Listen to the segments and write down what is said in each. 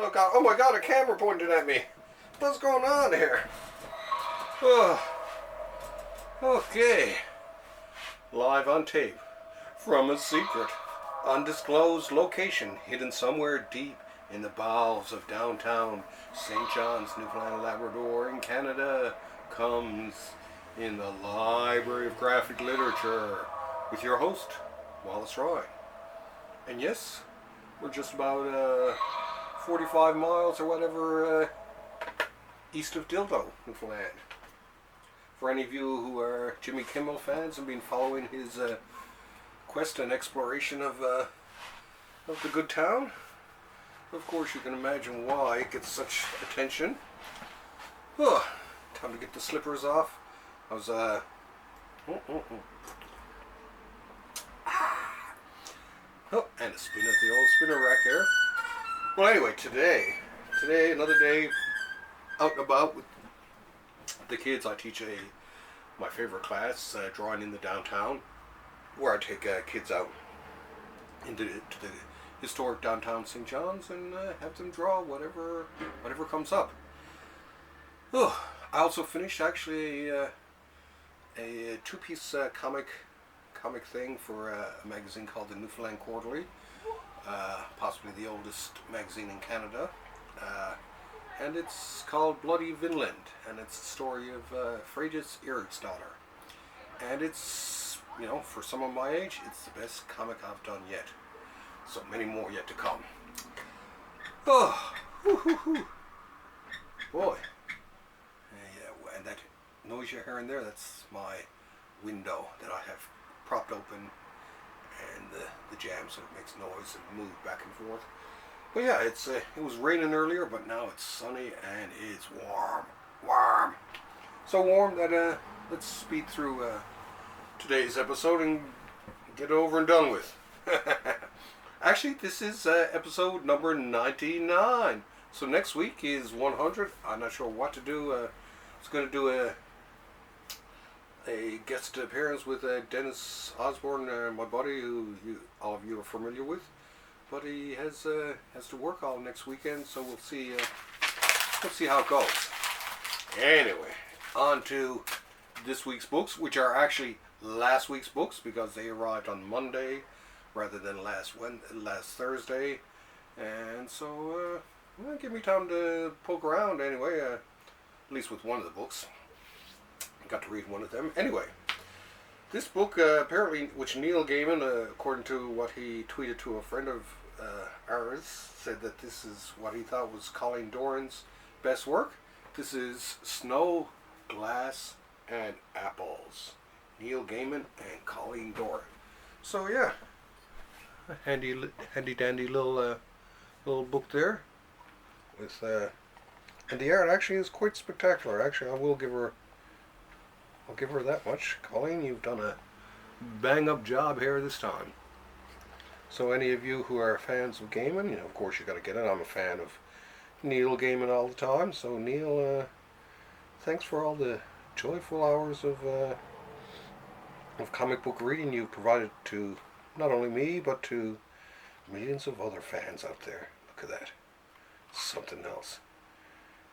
Oh god, oh my god, a camera pointed at me. What's going on here? Oh. Okay. Live on tape. From a secret, undisclosed location hidden somewhere deep in the bowels of downtown St. John's, Newfoundland and Labrador in Canada, comes In the Library of Graphic Literature with your host, Wallace Roy. And yes, we're just about 45 miles or whatever east of Dildo, Newfoundland. For any of you who are Jimmy Kimmel fans and been following his quest and exploration of the good town, of course you can imagine why it gets such attention. Oh, time to get the slippers off. I was oh, and a spin at the old spinner rack here. Well, anyway, today another day out and about with the kids. I teach my favorite class, drawing in the downtown, where I take kids out into the historic downtown St. John's and have them draw whatever comes up. Oh, I also finished actually a two-piece comic thing for a magazine called the Newfoundland Quarterly, possibly the oldest magazine in Canada, and it's called Bloody Vinland, and it's the story of Freydis Eriksdottir, and it's, you know, for someone my age, it's the best comic I've done yet. So many more yet to come. Oh, boy. Yeah, and that noise you're hearing there, that's my window that I have propped open, and the jam, so it makes noise and move back and forth. But yeah, it was raining earlier, but now it's sunny and it's warm. So warm that let's speed through today's episode and get over and done with. Actually, this is episode number 99. So next week is 100. I'm not sure what to do. I was going to do a guest appearance with Dennis Osborne, my buddy, who all of you are familiar with. But he has to work all next weekend, so we'll see how it goes. Anyway, on to this week's books, which are actually last week's books because they arrived on Monday rather than last Thursday, and so well, give me time to poke around anyway. At least with one of the books, I got to read one of them. Anyway, this book apparently, which Neil Gaiman, according to what he tweeted to a friend of ours, said that this is what he thought was Colleen Dorn's best work. This is Snow, Glass, and Apples. Neil Gaiman and Colleen Dorn. So yeah, a handy dandy little book there. With and the art actually is quite spectacular. Actually, I'll give her that much. Colleen, you've done a bang up job here this time. So any of you who are fans of Gaiman, you know, of course you got to get it. I'm a fan of Neil Gaiman all the time. So Neil, thanks for all the joyful hours of comic book reading you've provided to not only me but to millions of other fans out there. Look at that, something else.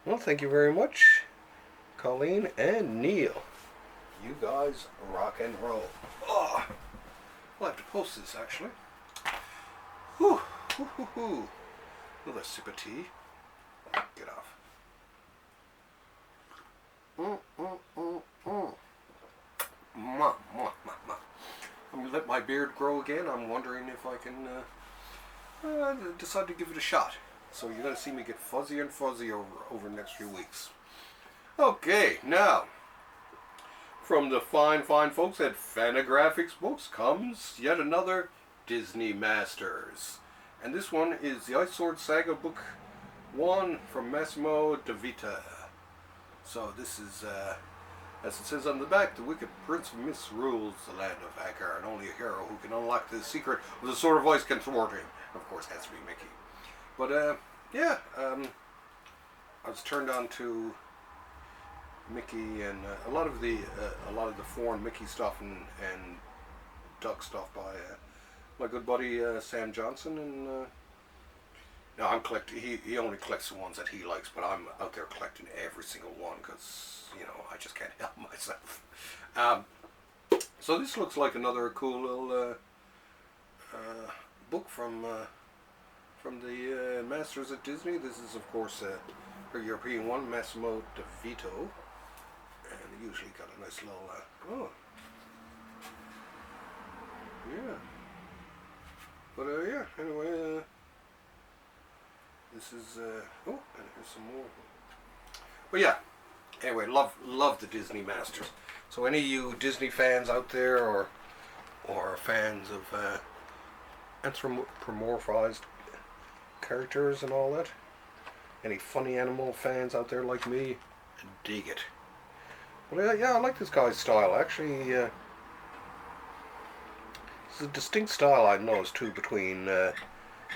Well, thank you very much, Colleen and Neil. You guys rock and roll. Oh, I'll have to post this actually. Whew, whew, whew, whew. Another sip of tea. Get off. I'm going to let my beard grow again. I'm wondering if I can decide to give it a shot. So you're going to see me get fuzzier and fuzzier over the next few weeks. Okay, now, from the fine folks at Fantagraphics Books comes yet another Disney Masters. And this one is the Ice Sword Saga Book 1 from Massimo DeVita. So this is, as it says on the back, the wicked prince misrules the land of Agar, and only a hero who can unlock the secret of the Sword of Ice can thwart him. Of course, it has to be Mickey. But, yeah, I was turned on to Mickey and a lot of the foreign Mickey stuff and Duck stuff by my good buddy Sam Johnson, and No, I'm collecting. He only collects the ones that he likes, but I'm out there collecting every single one because I just can't help myself. So this looks like another cool little book from the masters at Disney. This is, of course, a European one, Massimo De Vito, and he usually got a nice little. Oh, yeah. But yeah. Anyway. This is, oh, and here's some more. But yeah, anyway, love the Disney Masters. So any of you Disney fans out there, or fans of anthropomorphized characters and all that, any funny animal fans out there like me, dig it. But yeah, I like this guy's style. Actually, it's a distinct style I noticed too between the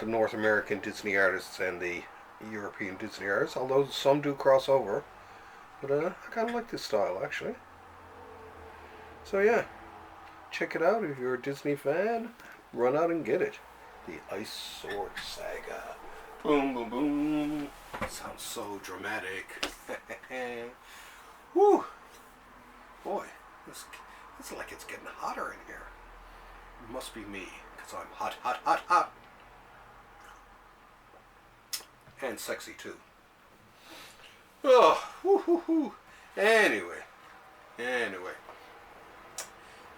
North American Disney artists and the European Disney artists, although some do cross over. But I kind of like this style, actually. So yeah, check it out if you're a Disney fan. Run out and get it. The Ice Sword Saga. Boom, boom, boom. Sounds so dramatic. Whew. Boy, this is like it's getting hotter in here. It must be me, because I'm hot, hot, hot, hot. And sexy too. Oh, whoo, whoo, whoo. Anyway.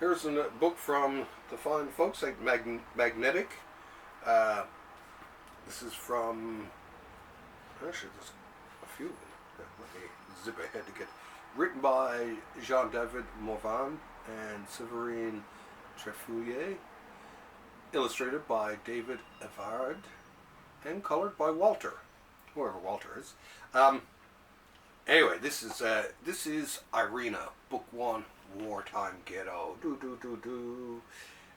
Here's a book from the fine folks at Magnetic. This is from, actually there's a few. Let me zip ahead to get, written by Jean-David Morvan and Séverine Trefouillet, illustrated by David Evard, and colored by Walter, whoever Walter is. Anyway, this is Irena, Book 1, Wartime Ghetto.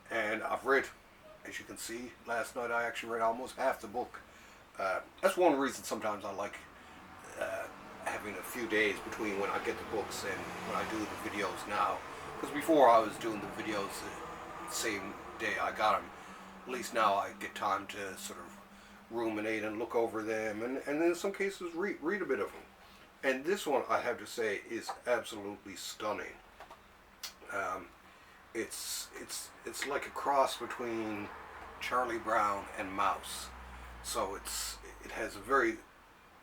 And I've read, as you can see, last night I actually read almost half the book. That's one reason sometimes I like having a few days between when I get the books and when I do the videos now. Because before I was doing the videos the same day I got them. At least now I get time to sort of ruminate and look over them, and in some cases read a bit of them. And this one, I have to say, is absolutely stunning. It's like a cross between Charlie Brown and Mouse. So it has a very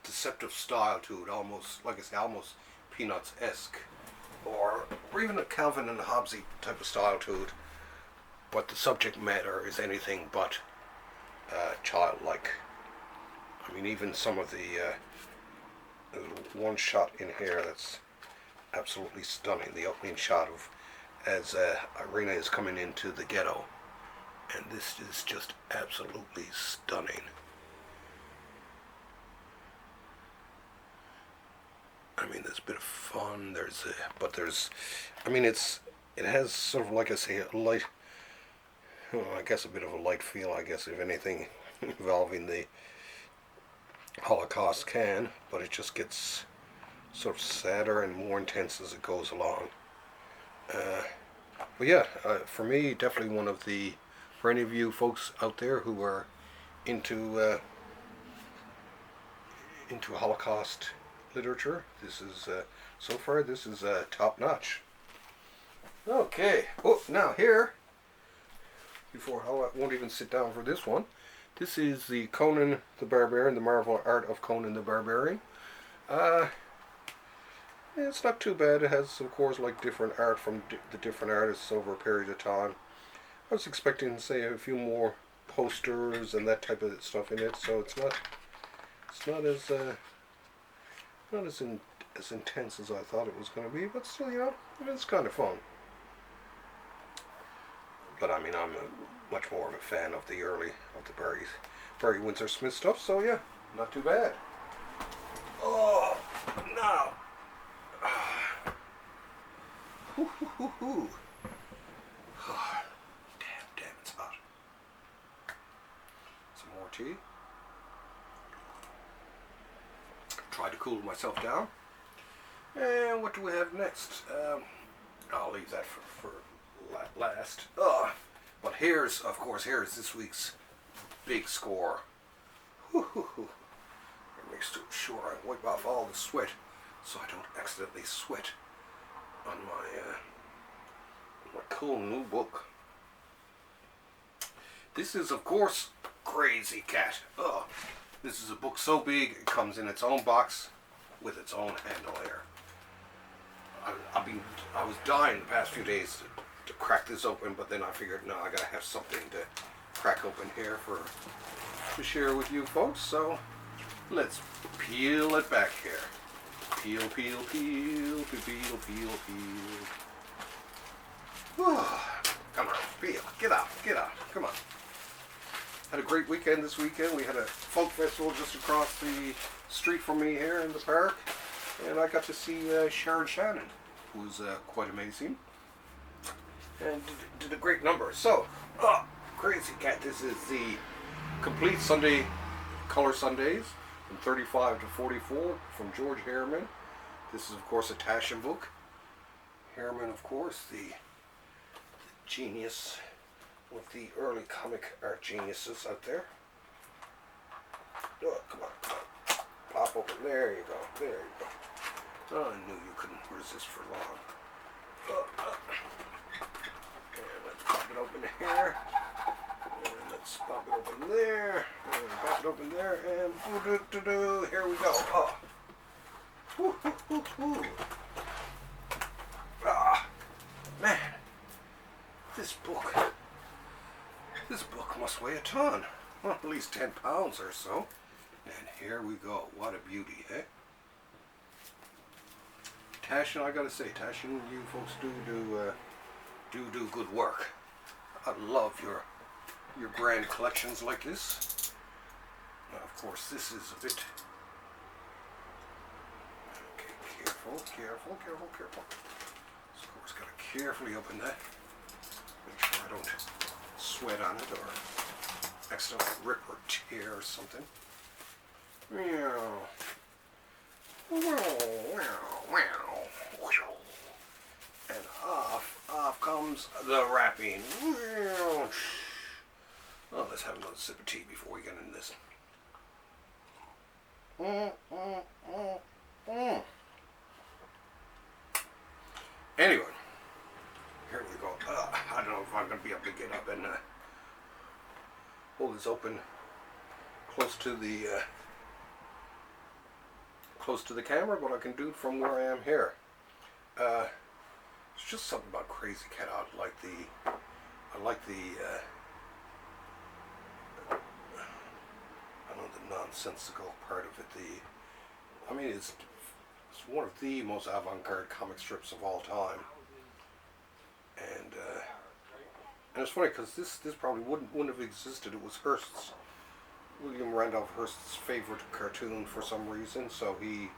deceptive style to it, almost, like I say, almost Peanuts-esque, or even a Calvin and Hobbesy type of style to it. But the subject matter is anything but childlike. I mean, even some of the one shot in here that's absolutely stunning. The opening shot of as Irena is coming into the ghetto, and this is just absolutely stunning. I mean, there's a bit of fun. I mean, it has sort of, like I say, a light. Well, I guess a bit of a light feel, I guess, if anything involving the Holocaust can, but it just gets sort of sadder and more intense as it goes along. But yeah, for me, definitely one of the, for any of you folks out there who are into Holocaust literature, this is, so far, this is top notch. Okay, oh, now here, before I won't even sit down for this one. This is the Conan the Barbarian, the Marvel art of Conan the Barbarian. It's not too bad. It has, of course, like different art from the different artists over a period of time. I was expecting, say, a few more posters and that type of stuff in it, so it's not as intense as I thought it was going to be, but still, it's kind of fun. But I mean, I'm much more of a fan of the Barry Windsor Smith stuff, so yeah, not too bad. Oh, now. Oh, damn, it's hot. Some more tea. Try to cool myself down. And what do we have next? I'll leave that for last. But here's this week's big score. Make sure I wipe off all the sweat so I don't accidentally sweat on my cool new book. This is, of course, Crazy Cat. Oh, this is a book so big it comes in its own box with its own handle here. I was dying the past few days to crack this open, but then I figured, no, I gotta have something to crack open here to share with you folks. So let's peel it back here. Peel, peel, peel, peel, peel, peel, peel. Come on, peel. Get out, come on. Had a great weekend this weekend. We had a folk festival just across the street from me here in the park. And I got to see Sharon Shannon, who was quite amazing. And did a great number. So, Crazy Cat, this is the complete Sunday, Color Sundays, from 35 to 44, from George Harriman. This is, of course, a Taschen book. Harriman, of course, the genius, one of the early comic art geniuses out there. Oh, come on. Pop open. There you go. Oh, I knew you couldn't resist for long. And let's pop it open here. And let's pop it open there. And pop it open there. And here we go. Oh. Woo, woo, woo, woo. Man. This book must weigh a ton. Well, at least 10 pounds or so. And here we go. What a beauty, eh? Taschen, I gotta say, Taschen, you folks do good work. I love your grand collections like this. Now, of course, this is a bit. Okay, careful. So, of course, gotta carefully open that. Make sure I don't sweat on it or accidentally rip or tear or something. And off comes the wrapping. Oh, let's have another sip of tea before we get into this. Anyway, here we go. I don't know if I'm going to be able to get up and hold this open close to the camera, but I can do it from where I am here. It's just something about Crazy Cat. I like the nonsensical part of it. I mean, it's one of the most avant-garde comic strips of all time. And it's funny because this probably wouldn't have existed. It was William Randolph Hearst's favorite cartoon for some reason. So and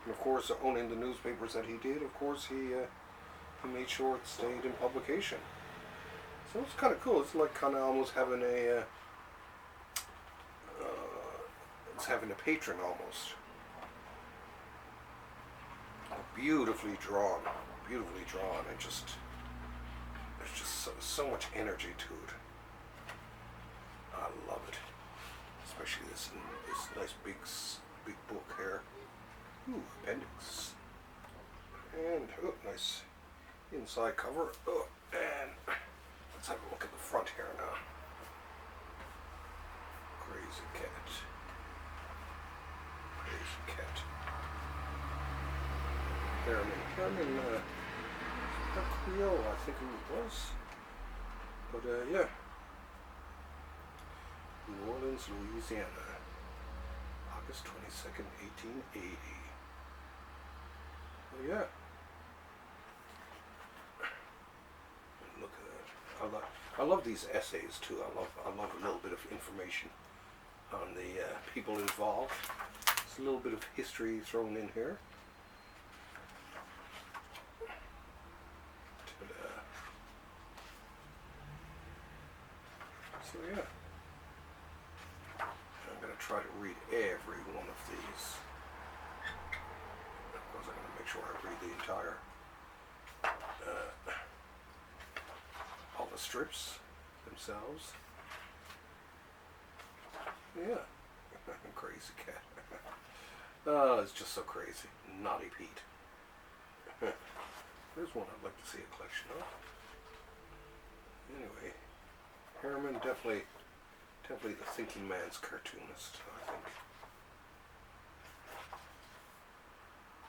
of course, owning the newspapers that he did, of course, he made sure it stayed in publication. So it's kind of cool. It's like kind of almost having having a patron almost. Beautifully drawn, and just there's just so much energy to it. I love it, especially this nice big book here. Ooh, appendix, and nice inside cover. And let's have a look at the front here now. Crazy Cat. Harriman, Creole, I think it was. But yeah. New Orleans, Louisiana. August 22nd, 1880. Oh yeah. Look at that. I love these essays too. I love a little bit of information on the people involved. There's a little bit of history thrown in here. So yeah, I'm going to try to read every one of these. Of course, I'm going to make sure I read the entire, all the strips themselves. Yeah, Crazy cat. Oh, it's just so crazy. Naughty Pete. There's one I'd like to see a collection of. Anyway, Herman definitely the thinking man's cartoonist, I think.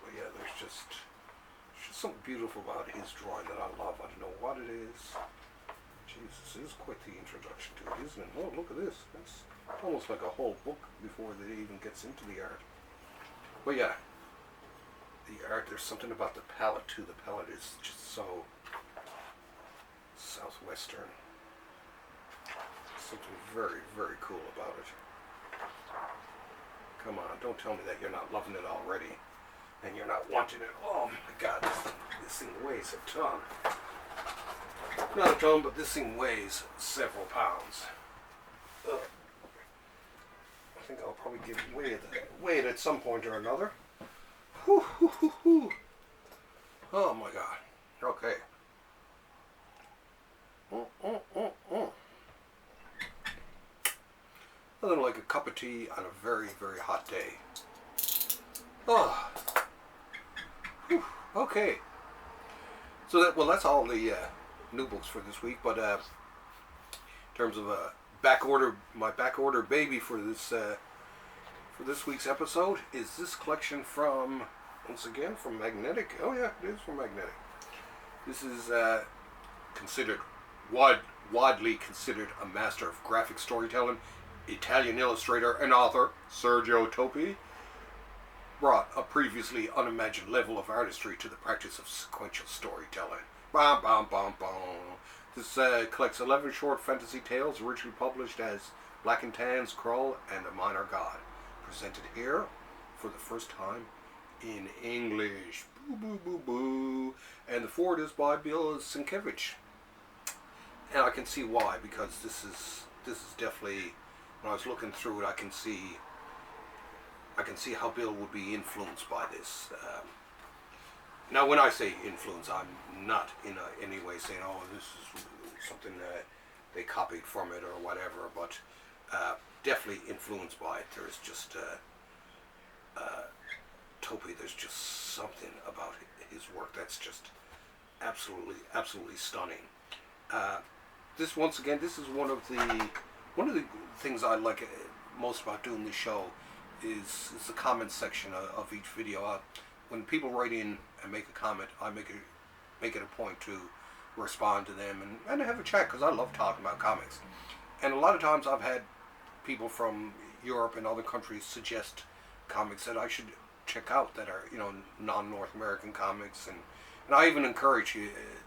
But yeah, there's just something beautiful about his drawing that I love. I don't know what it is. Jesus, it is quite the introduction to it, isn't it? Oh, look at this. That's almost like a whole book before it even gets into the art. But yeah, the art, there's something about the palette too. The palette is just so southwestern. Something very, very cool about it. Come on, don't tell me that you're not loving it already. And you're not wanting it. Oh my God, this thing weighs a ton. Not a ton, but this thing weighs several pounds. Ugh. I think I'll probably weigh it at some point or another. Whew, whew, whew, whew. Oh my God. Okay. Nothing like a cup of tea on a very, very hot day. Oh. Whew. Okay. So that's all the new books for this week. But in terms of backorder, my backorder baby for this week's episode is this collection from, once again, from Magnetic. Oh yeah, it is from Magnetic. This is widely considered a master of graphic storytelling. Italian illustrator and author Sergio Toppi brought a previously unimagined level of artistry to the practice of sequential storytelling. Bam, bam, bam, bam. This collects 11 short fantasy tales originally published as Black and Tan's Krull and a Minor God, presented here for the first time in English. Boo, boo, boo, boo. And the foreword is by Bill Sienkiewicz. And I can see why, because this is definitely, when I was looking through it, I can see how Bill would be influenced by this. Now, when I say influence, I'm not in any way saying, oh, this is something that they copied from it or whatever, but definitely influenced by it. There's just Toppi. There's just something about his work that's just absolutely stunning. This, once again, this is one of the things I like most about doing this show is the comment section of each video. When people write in and make a comment, I make it a point to respond to them and have a chat, because I love talking about comics. And a lot of times I've had people from Europe and other countries suggest comics that I should check out that are, non-North American comics, and I even encourage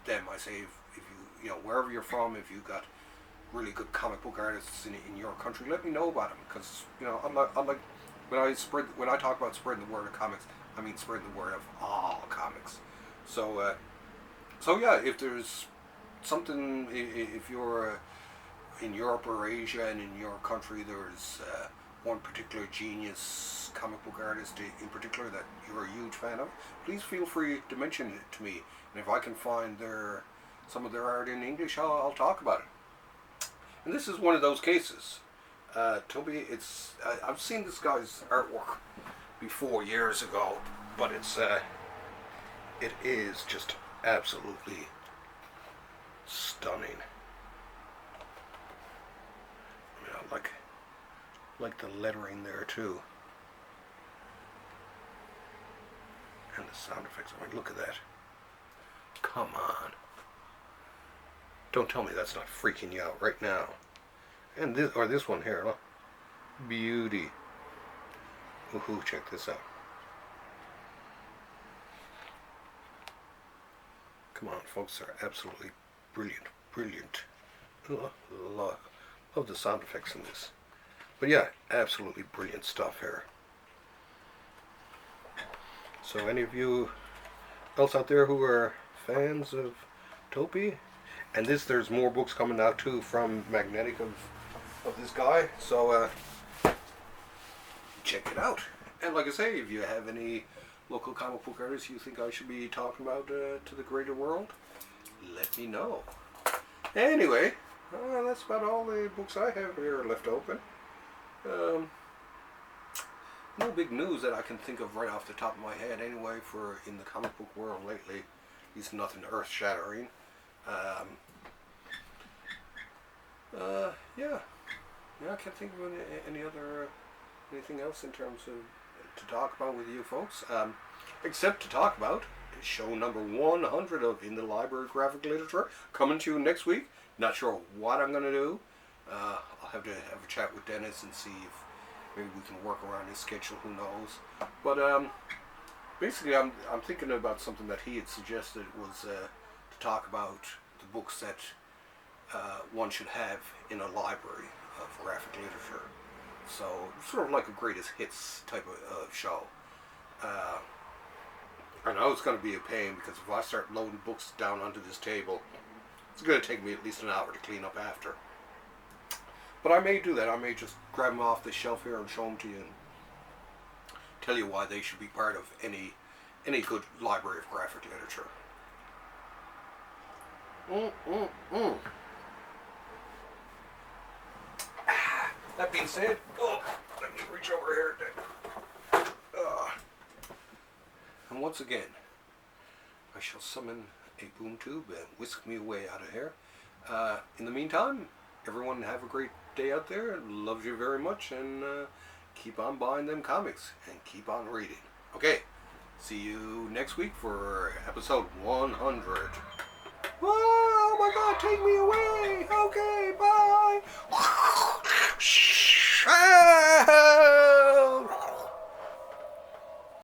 them. I say, if you wherever you're from, if you've got really good comic book artists in your country, let me know about them, because I like when I talk about spreading the word of comics, I mean spreading the word of all comics. So yeah, if there's something, if you're in Europe or Asia and in your country there's one particular genius comic book artist in particular that you're a huge fan of, please feel free to mention it to me, and if I can find some of their art in English, I'll talk about it. And this is one of those cases. Toppi, I've seen this guy's artwork before years ago, but it is just absolutely stunning. I mean, I like the lettering there too, and the sound effects. I mean, look at that. Come on. Don't tell me that's not freaking you out right now. And this one here, look. Beauty. Ooh, check this out. Come on, folks, they're absolutely brilliant. Love the sound effects in this. But yeah, absolutely brilliant stuff here. So any of you else out there who are fans of Toppi, and there's more books coming out too from Magnetic of this guy, so check it out. And like I say, if you have any local comic book artists you think I should be talking about to the greater world, let me know. Anyway, that's about all the books I have here left open. no big news that I can think of right off the top of my head anyway for in the comic book world lately. At least nothing earth-shattering. Yeah. Yeah, I can't think of any other anything else in terms of to talk about with you folks. Except to talk about show number 100 of In the Library of Graphic Literature coming to you next week. Not sure what I'm going to do. I'll have to have a chat with Dennis and see if maybe we can work around his schedule. Who knows? But basically, I'm thinking about something that he had suggested was to talk about the books that one should have in a library of graphic literature. So sort of like a greatest hits type of show. I know it's going to be a pain because if I start loading books down onto this table, it's going to take me at least an hour to clean up after. But I may do that. I may just grab them off the shelf here and show them to you and tell you why they should be part of any good library of graphic literature. That being said, let me reach over here. And once again, I shall summon a boom tube and whisk me away out of here. In the meantime, everyone have a great day out there. Loves you very much, and keep on buying them comics and keep on reading. Okay, see you next week for episode 100. Oh my God, take me away. Okay, bye.